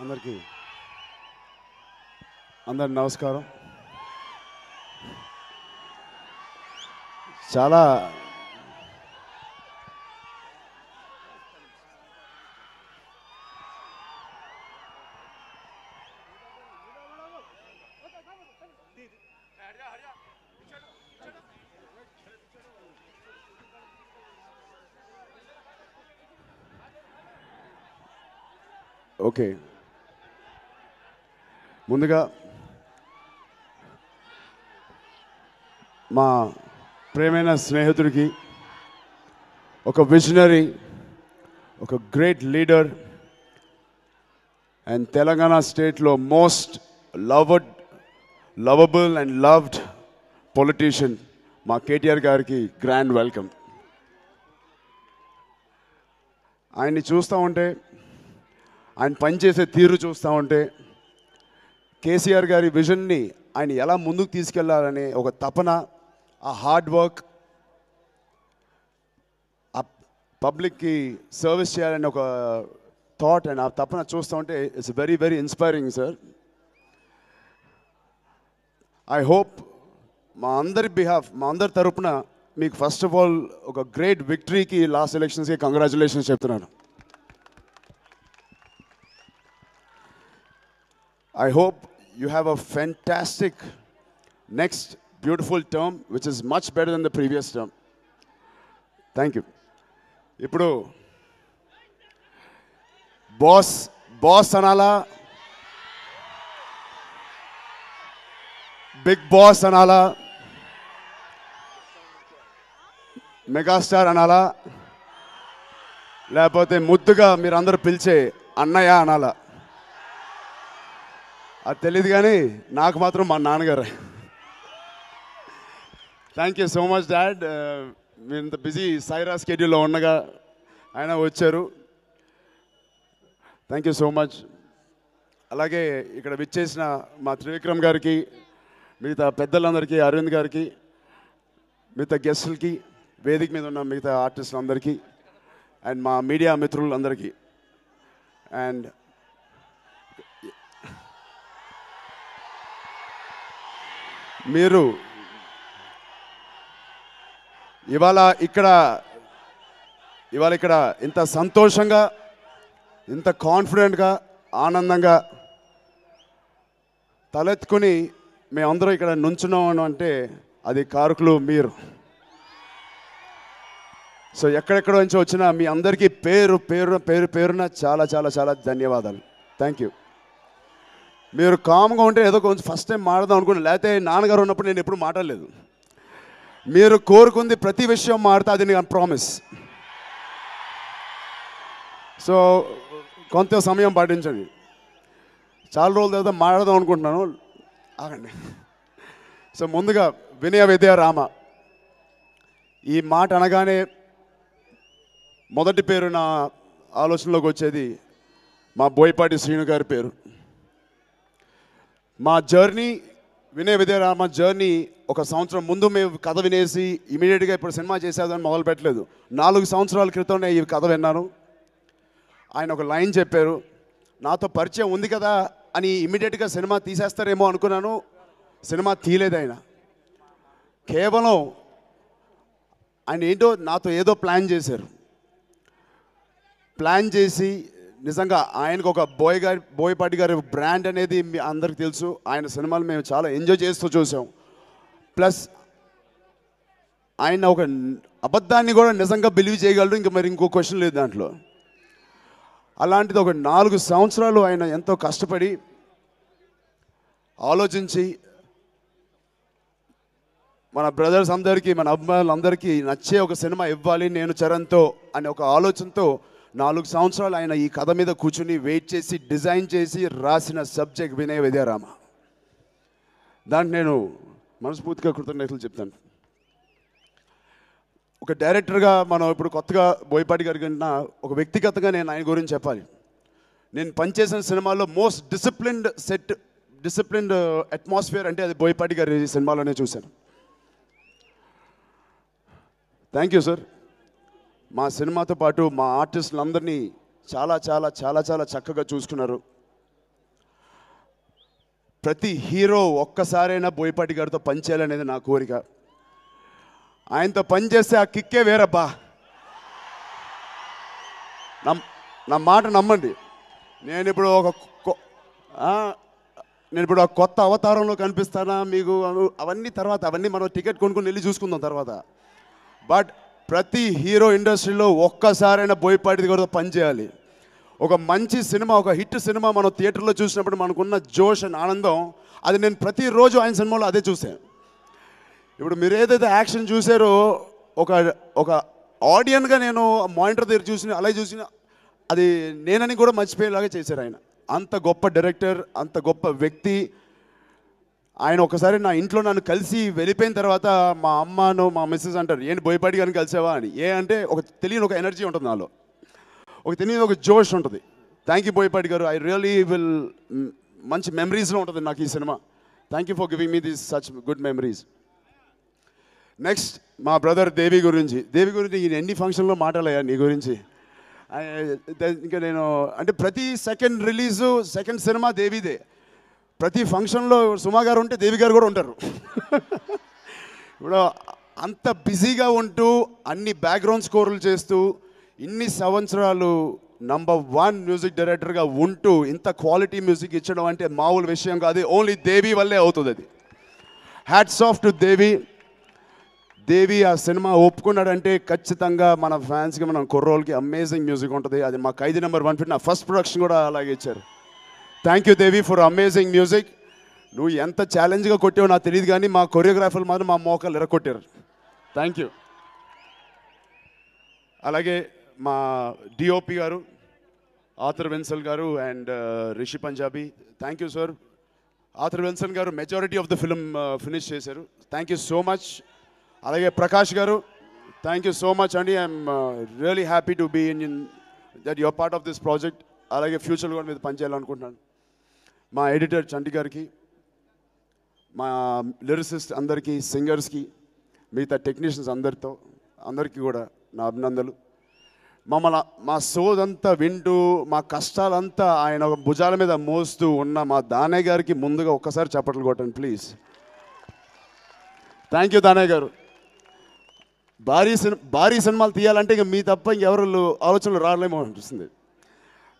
అందరికీ నమస్కారం. చాలా ఓకే, ముందుగా మా ప్రేమైన స్నేహితుడికి, ఒక విజనరీ, ఒక గ్రేట్ లీడర్ అండ్ తెలంగాణ స్టేట్లో most lovable and loved politician మా కేటీఆర్ గారికి గ్రాండ్ వెల్కమ్. ఆయన్ని చూస్తూ ఉంటే, ఆయన పనిచేసే తీరు చూస్తూ ఉంటే, కేసీఆర్ గారి విజన్ని ఆయన ఎలా ముందుకు తీసుకెళ్లాలనే ఒక తపన, ఆ హార్డ్ వర్క్, ఆ పబ్లిక్కి సర్వీస్ చేయాలని ఒక థాట్ అండ్ ఆ తపన చూస్తూ ఉంటే it's very very inspiring sir. I hope మా అందరి తరపున మీకు ఫస్ట్ ఆఫ్ ఆల్ ఒక గ్రేట్ విక్టరీకి, లాస్ట్ ఎలక్షన్స్కి కంగ్రాచులేషన్స్ చెప్తున్నాను. I hope you have a fantastic next beautiful term which is much better than the previous term. Thank you. Ippudu boss anala, big boss anala, megastar anala, లేకపోతే ముద్దుగా మీరందరూ పిలిచే అన్నయ్య అనాలా అది తెలియదు, కానీ నాకు మాత్రం మా నాన్నగారు. Thank you so much dad. మీరు ఇంత బిజీ సైరా స్కెడ్యూల్లో ఉండగా ఆయన వచ్చారు. Thank you so much. అలాగే ఇక్కడ విచ్చేసిన మా త్రివిక్రమ్ గారికి, మిగతా పెద్దలందరికీ, అరవింద్ గారికి, మిగతా గెస్టులకి, వేదిక మీద ఉన్న మిగతా ఆర్టిస్టులందరికీ, అండ్ మా మీడియా మిత్రులందరికీ, అండ్ మీరు ఇవాళ ఇక్కడ ఇంత సంతోషంగా, ఇంత కాన్ఫిడెంట్గా, ఆనందంగా తలెత్తుకుని మేమందరం ఇక్కడ నుంచున్నాం అంటే అది కారకులు మీరు. సో ఎక్కడెక్కడ నుంచి వచ్చినా మీ అందరికీ పేరున చాలా చాలా చాలా ధన్యవాదాలు. Thank you. మీరు కామ్గా ఉంటే ఏదో కొంచెం ఫస్ట్ టైం మాట్లాడదాం అనుకున్నాను, లేకపోతే నాన్నగారు ఉన్నప్పుడు నేను ఎప్పుడు మాట్లాడలేదు. మీరు కోరుకుంది ప్రతి విషయం మాట్లాడితే అది నేను ప్రామిస్. సో కొంత సమయం పాటించండి. చాలా రోజుల తర్వాత మాట్లాడదాం అనుకుంటున్నాను, ఆగండి. సో ముందుగా వినయ విద్య రామ, ఈ మాట అనగానే మొదటి పేరు నా ఆలోచనలోకి వచ్చేది మా బోయపాటి శ్రీను గారి పేరు. మా జర్నీ, వినయ విద్యారామ జర్నీ, ఒక సంవత్సరం ముందు మేము కథ వినేసి ఇమీడియట్గా ఇప్పుడు సినిమా చేసేదని మొదలు పెట్టలేదు. 4 సంవత్సరాల క్రితం నేను ఈ కథ విన్నాను. ఆయన ఒక లైన్ చెప్పారు, నాతో పరిచయం ఉంది కదా అని ఇమీడియట్గా సినిమా తీసేస్తారేమో అనుకున్నాను. సినిమా తీయలేదు ఆయన. కేవలం ఆయన ఏంటో నాతో ఏదో ప్లాన్ చేసి నిజంగా ఆయనకు ఒక బోయపాటి గారి బ్రాండ్ అనేది మీ అందరికి తెలుసు. ఆయన సినిమాలు మేము చాలా ఎంజాయ్ చేస్తూ చూసాం. ప్లస్ ఆయన ఒక అబద్ధాన్ని కూడా నిజంగా బిలీవ్ చేయగలరు, ఇంకా మరి ఇంకో క్వశ్చన్ లేదు దాంట్లో. అలాంటిది ఒక 4 సంవత్సరాలు ఆయన ఎంతో కష్టపడి ఆలోచించి మన బ్రదర్స్ అందరికీ, మన అభిమానులందరికీ నచ్చే ఒక సినిమా ఇవ్వాలి నేను చరణ్తో అనే ఒక ఆలోచనతో 4 సంవత్సరాలు ఆయన ఈ కథ మీద కూర్చుని వెయిట్ చేసి డిజైన్ చేసి రాసిన సబ్జెక్ట్ వినయ విద్యారామ. దానికి నేను మనస్ఫూర్తిగా కృతజ్ఞతలు చెప్తాను. ఒక డైరెక్టర్గా మనం ఇప్పుడు కొత్తగా బోయపాటి గారి కన్నా ఒక వ్యక్తిగతంగా నేను ఆయన గురించి చెప్పాలి. నేను పనిచేసిన సినిమాల్లో మోస్ట్ డిసిప్లిన్డ్ అట్మాస్ఫియర్ అంటే అది బోయపాటి గారి సినిమాలోనే చూశాను. Thank you sir. మా సినిమాతో పాటు మా ఆర్టిస్టులందరినీ చాలా చాలా చాలా చాలా చక్కగా చూసుకున్నారు. ప్రతి హీరో ఒక్కసారైనా బోయపాటి గారితో పనిచేయాలనేది నా కోరిక. ఆయనతో పనిచేస్తే ఆ కిక్కే వేరబ్బా. నా మాట నమ్మండి. నేను ఇప్పుడు ఒక కొత్త అవతారంలో కనిపిస్తానా మీకు అవన్నీ తర్వాత, అవన్నీ మనం టికెట్ కొనుక్కొని వెళ్ళి చూసుకుందాం తర్వాత. బట్ ప్రతి హీరో ఇండస్ట్రీలో ఒక్కసారైనా బోయపాటి గారితో పనిచేయాలి. ఒక మంచి సినిమా, ఒక హిట్ సినిమా మనం థియేటర్లో చూసినప్పుడు మనకున్న జోష్ అండ్ ఆనందం, అది నేను ప్రతిరోజు ఆయన సినిమాలో అదే చూసాను. ఇప్పుడు మీరు ఏదైతే యాక్షన్ చూసారో ఒక ఆడియన్గా నేను మానిటర్ దగ్గర చూసిన, అలాగే చూసిన, అది నేనని కూడా మర్చిపోయేలాగా చేశారు ఆయన. అంత గొప్ప డైరెక్టర్, అంత గొప్ప వ్యక్తి ఆయన. ఒకసారి నా ఇంట్లో నన్ను కలిసి వెళ్ళిపోయిన తర్వాత మా అమ్మను మా మిస్సెస్ అంటారు, ఏంటి బోయపాటి గారిని కలిసావా అని. అంటే తెలియని ఒక ఎనర్జీ ఉంటుంది నాలో, తెలియని ఒక జోష్ ఉంటుంది. థ్యాంక్ యూ బోయపాటి గారు. ఐ రియలీ విల్ మంచి మెమరీస్లో ఉంటుంది నాకు ఈ cinema. Thank you for giving me this such good memories. Next మా బ్రదర్ దేవి గురించి నేను ఎన్ని ఫంక్షన్లో మాట్లాడలయ్యా నీ గురించి. ఇంకా నేను అంటే ప్రతి సెకండ్ రిలీజు, సెకండ్ సినిమా దేవిదే. ప్రతి ఫంక్షన్లో సుమా గారు ఉంటే దేవి గారు కూడా ఉంటారు. ఇప్పుడు అంత బిజీగా ఉంటూ అన్ని బ్యాక్గ్రౌండ్ స్కోర్లు చేస్తూ ఇన్ని సంవత్సరాలు నంబర్ 1 మ్యూజిక్ డైరెక్టర్గా ఉంటూ ఇంత క్వాలిటీ మ్యూజిక్ ఇచ్చడం అంటే మామూలు విషయం కాదు. ఓన్లీ దేవి వల్లే అవుతుంది అది. హ్యాట్స్ ఆఫ్ టు దేవి. ఆ సినిమా ఒప్పుకున్నాడంటే ఖచ్చితంగా మన ఫ్యాన్స్కి, మన కుర్రోళ్ళకి అమేజింగ్ మ్యూజిక్ ఉంటుంది. అది మా ఖైదీ నెంబర్ 150 నా ఫస్ట్ ప్రొడక్షన్ కూడా అలాగే ఇచ్చారు. Thank you Devi for amazing music. నువ్వు ఎంత ఛాలెంజ్గా కొట్టావో నాకు తెలియదు, కానీ మా కొరియోగ్రాఫర్లు మాత్రం మా మోకాలు ఎరగొట్టారు. Thank you. అలాగే మా డిఓపి గారు ఆథర్ వెన్సల్ గారు and Rishi Punjabi, thank you sir. Athar Wensel గారు majority of the film finish చేశారు. Thank you so much. అలాగే ప్రకాష్ గారు, థ్యాంక్ యూ సో మచ్ అండి. I'm really happy to be in that your part of this project. అలాగే ఫ్యూచర్లో కూడా మీద పనిచేయాలనుకుంటున్నాను. మా ఎడిటర్ చంటి గారికి, మా లిరిసిస్ట్ అందరికీ, సింగర్స్కి, మిగతా టెక్నీషియన్స్ అందరికీ కూడా నా అభినందనలు. మా సోదంతా వింటూ, మా కష్టాలంతా ఆయన భుజాల మీద మోస్తూ ఉన్న మా దానయ్య గారికి ముందుగా ఒక్కసారి చప్పట్లు కొట్టండి ప్లీజ్. థ్యాంక్ యూ దానయ్య గారు. భారీ సినిమాలు తీయాలంటే ఇక మీ తప్ప ఇంకెవరు ఆలోచనలు రాలేమో అనిపిస్తుంది.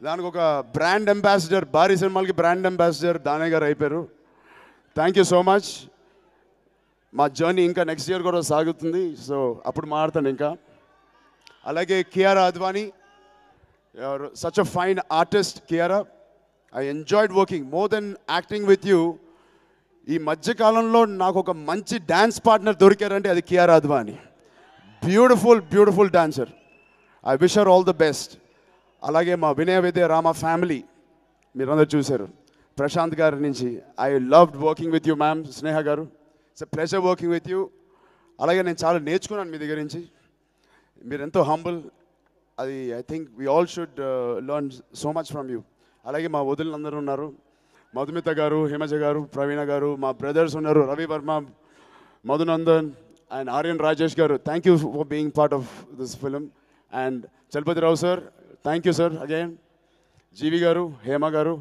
దానికి ఒక బ్రాండ్ అంబాసిడర్, భారీ సినిమాలకి బ్రాండ్ అంబాసిడర్ దానయ్య గారు అయిపోయారు. Thank you so much. మా జర్నీ ఇంకా నెక్స్ట్ ఇయర్ కూడా సాగుతుంది, సో అప్పుడు మాట్లాడతాను ఇంకా. అలాగే Kiara Advani, such a fine artist Kiara. I enjoyed working more than acting with you. ఈ మధ్యకాలంలో నాకు ఒక మంచి డ్యాన్స్ పార్ట్నర్ దొరికారంటే అది Kiara Advani. Beautiful dancer. I wish her all the best. అలాగే మా వినయ విద్య రామ ఫ్యామిలీ మీరందరూ చూశారు. ప్రశాంత్ గారి నుంచి I loved working with you ma'am. Sneha గారు, it's a pleasure working with you. అలాగే నేను చాలా నేర్చుకున్నాను మీ దగ్గర నుంచి. మీరు ఎంతో హంబుల్. అది I think we all should learn so much from you. అలాగే మా వదిలినందరూ ఉన్నారు, మధుమిత గారు, హిమజ గారు, ప్రవీణ గారు, మా బ్రదర్స్ ఉన్నారు, రవి వర్మ, మధునందన్ అండ్ ఆర్యన్ రాజేష్ గారు. Thank you for being part of this film. And Chalapathi Rao sir, thank you sir again. Jeevi గారు, హేమ గారు,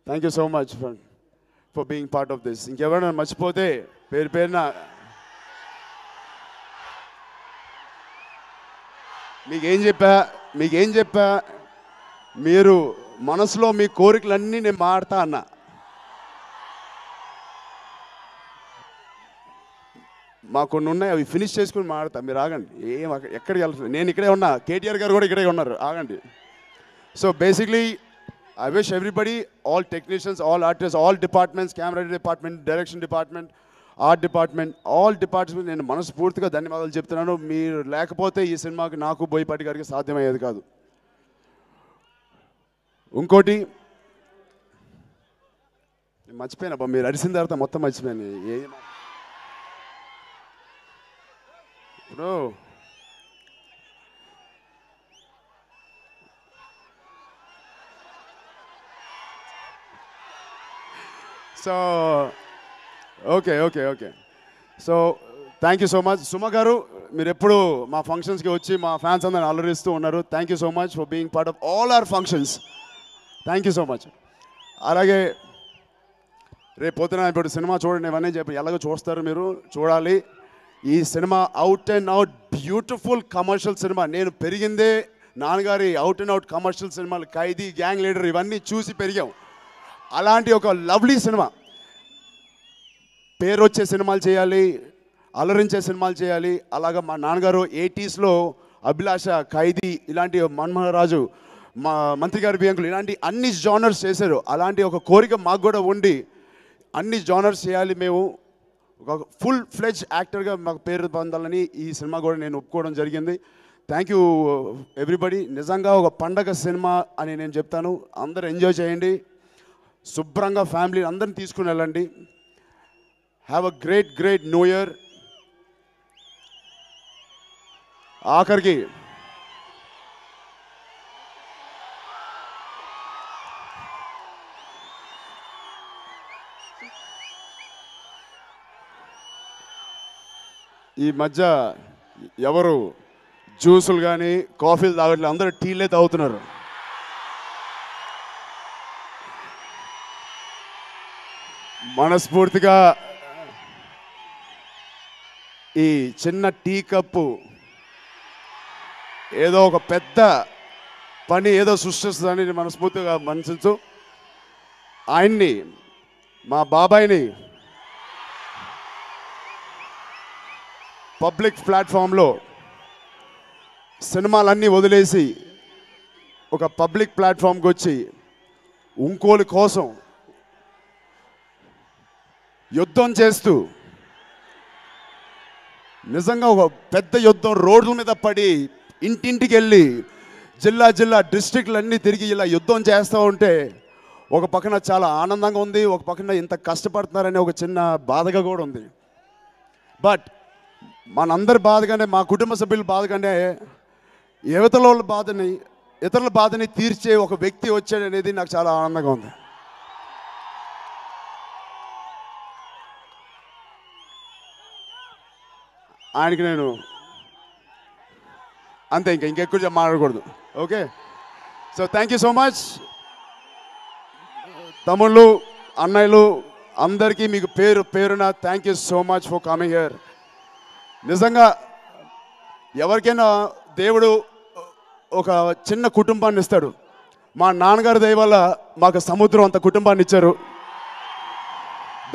thank you so much for being part of this. ఇంకెవరైనా మర్చిపోతే పేరున మీకేం చెప్పా మీరు మనసులో మీ కోరికలన్నీ నేను మాడతా అన్నా. మాకు కొన్ని ఉన్నాయి, అవి ఫినిష్ చేసుకుని మాడతా. మీరు ఆగండి, ఎక్కడికి వెళ్తుంది. నేను ఇక్కడే ఉన్నా, కేటీఆర్ గారు కూడా ఇక్కడే ఉన్నారు, ఆగండి. So basically I wish everybody, all technicians, all artist, all departments, camera department, direction department, art department, all department నేను మనస్ఫూర్తిగా ధన్యవాదాలు చెప్తున్నాను. మీరు లేకపోతే ఈ సినిమాకి నాకు బోయపాటి గారికి సాధ్యమయ్యేది కాదు. ఇంకోటి మర్చిపోయినా, మీరు అరిసిన తర్వాత మొత్తం మర్చిపోయాను. ఇప్పుడు so okay so thank you so much. Suma గారు, మీరు ఎప్పుడు మా ఫంక్షన్స్కి వచ్చి మా ఫ్యాన్స్ అందరిని అలరిస్తూ ఉన్నారు. Thank you so much for being part of all our functions. Thank you so much. అలాగే రేపు పొద్దున ఇప్పుడు సినిమా చూడండి, ఇవన్నీ చెప్పి ఎలాగో చూస్తారు, మీరు చూడాలి. ఈ cinema out and out beautiful commercial cinema. నేను పెరిగిందే నాన్నగారి అవుట్ అండ్ అవుట్ కమర్షియల్ సినిమాలు, ఖైదీ, గ్యాంగ్ లీడర్ ఇవన్నీ చూసి పెరిగాం. అలాంటి ఒక లవ్లీ సినిమా, పేరు వచ్చే సినిమాలు చేయాలి, అలరించే సినిమాలు చేయాలి. అలాగా మా నాన్నగారు 80sలో అభిలాష, ఖైదీ, ఇలాంటి మన్మోహరాజు, మా మంత్రి గారి బియ్యంకులు, ఇలాంటి అన్ని జానర్స్ చేశారు. అలాంటి ఒక కోరిక మాకు కూడా ఉండి అన్ని జానర్స్ చేయాలి, మేము ఒక ఫుల్ ఫ్లెడ్జ్ యాక్టర్గా మాకు పేరు పొందాలని ఈ సినిమా కూడా నేను ఒప్పుకోవడం జరిగింది. Thank you everybody. నిజంగా ఒక పండగ సినిమా అని నేను చెప్తాను. అందరూ ఎంజాయ్ చేయండి, శుభ్రంగా ఫ్యామిలీ అందరిని తీసుకుని వెళ్ళండి. Have a great new year. ఆఖరికి ఈ మధ్య ఎవరు జ్యూసులు కానీ కాఫీలు తాగట్లేదు, అందరూ టీలే తాగుతున్నారు. మనస్ఫూర్తిగా ఈ చిన్న టీ కప్పు ఏదో ఒక పెద్ద పని ఏదో సృష్టిస్తుందని మనస్ఫూర్తిగా మనసు. ఆయన్ని, మా బాబాయిని పబ్లిక్ ప్లాట్ఫామ్లో సినిమాలన్నీ వదిలేసి ఒక పబ్లిక్ ప్లాట్ఫామ్కి వచ్చి ఇంకోలి కోసం యుద్ధం చేస్తూ, నిజంగా ఒక పెద్ద యుద్ధం, రోడ్ల మీద పడి ఇంటింటికి వెళ్ళి జిల్లా డిస్ట్రిక్ట్లన్నీ తిరిగి ఇలా యుద్ధం చేస్తూ ఉంటే ఒక పక్కన చాలా ఆనందంగా ఉంది, ఒక పక్కన ఇంత కష్టపడుతున్నారనే ఒక చిన్న బాధగా కూడా ఉంది. బట్ మనందరి బాధగానే, మా కుటుంబ సభ్యుల బాధగానే ఇతరుల బాధని తీర్చే ఒక వ్యక్తి వచ్చాడనేది నాకు చాలా ఆనందంగా ఉంది. ఆయనకి నేను అంతే, ఇంకెక్కువ మాట్లాడకూడదు. Okay, so thank you so much. తమ్ముళ్ళు, అన్నయ్యలు అందరికీ మీకు పేరున thank you so much for coming here. నిజంగా ఎవరికైనా దేవుడు ఒక చిన్న కుటుంబాన్ని ఇస్తాడు. మా నాన్నగారి దయ వల్ల మాకు సముద్రం అంత కుటుంబాన్ని ఇచ్చారు.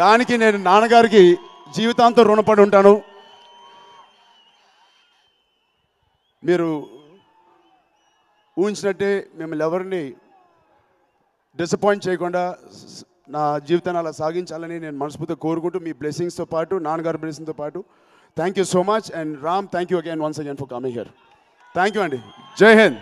దానికి నేను నాన్నగారికి జీవితాంతం రుణపడి ఉంటాను. మీరు ఊహించినట్టే మిమ్మల్ని ఎవరిని డిసప్పాయింట్ చేయకుండా నా జీవితాన్ని అలా సాగించాలని నేను మనస్ఫూర్తిగా కోరుకుంటూ, మీ బ్లెస్సింగ్స్తో పాటు, నాన్నగారి బ్లెస్సింగ్తో పాటు, thank you so much. And Ram, thank you again, once again for coming here. Thank you అండి. జై హింద్.